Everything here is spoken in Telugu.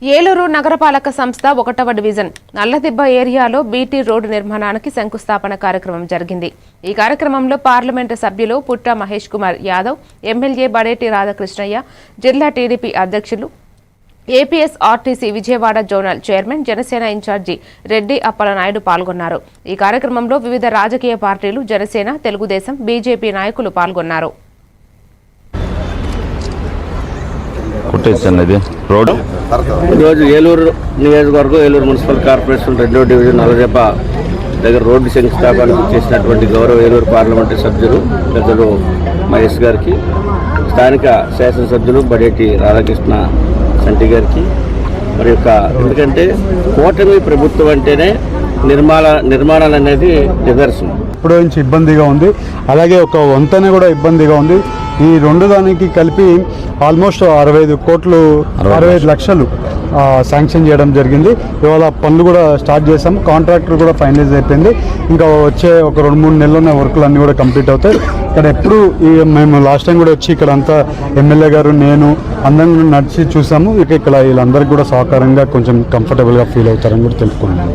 ఏలూరు నగరపాలక సంస్థ 1వ డివిజన్ నల్లదిబ్బ ఏరియాలో బీటీ రోడ్డు నిర్మాణానికి శంకుస్థాపన కార్యక్రమం జరిగింది. ఈ కార్యక్రమంలో పార్లమెంటు సభ్యులు పుట్ట మహేష్ కుమార్ యాదవ్, ఎమ్మెల్యే బడేటి రాధాకృష్ణయ్య, జిల్లా టీడీపీ అధ్యక్షులు, APSRTC Vijayawada zonal chairman, Janasena incharge Reddy Appalanaidu పాల్గొన్నారు. ఈ కార్యక్రమంలో వివిధ రాజకీయ పార్టీలు, జనసేన, తెలుగుదేశం, బీజేపీ నాయకులు పాల్గొన్నారు. ఈరోజు ఏలూరు నియోజకవర్గం ఏలూరు మున్సిపల్ కార్పొరేషన్ 2వ డివిజన్ నల్లదిబ్బ దగ్గర రోడ్డు శంకుస్థాపనకు చేసినటువంటి గౌరవ ఏలూరు పార్లమెంటరీ సభ్యులు పెద్దలు మహేష్ గారికి, స్థానిక శాసనసభ్యులు బడేటి రాధాకృష్ణ సంటి గారికి, మరి ఎందుకంటే కూటమి ప్రభుత్వం అంటేనే నిర్మాణాలు అనేది నిదర్శనం. ఇప్పుడు నుంచి ఇబ్బందిగా ఉంది, అలాగే ఒక వంతెన కూడా ఇబ్బందిగా ఉంది. ఈ రెండు దానికి కలిపి ఆల్మోస్ట్ 65 లక్షలు శాంక్షన్ చేయడం జరిగింది. ఇవాళ పనులు కూడా స్టార్ట్ చేసాం, కాంట్రాక్టర్ కూడా ఫైనలైజ్ అయిపోయింది. ఇంకా వచ్చే ఒక 2-3 నెలల్లోనే వర్కులు అన్నీ కూడా కంప్లీట్ అవుతాయి. ఇక్కడ ఎప్పుడు మేము లాస్ట్ టైం కూడా వచ్చి ఇక్కడ అంతా ఎమ్మెల్యే గారు, నేను అందరం నడిచి చూసాము. ఇక్కడ వీళ్ళందరికీ కూడా సహకారంగా కొంచెం కంఫర్టబుల్గా ఫీల్ అవుతారని కూడా తెలుసుకున్నాను.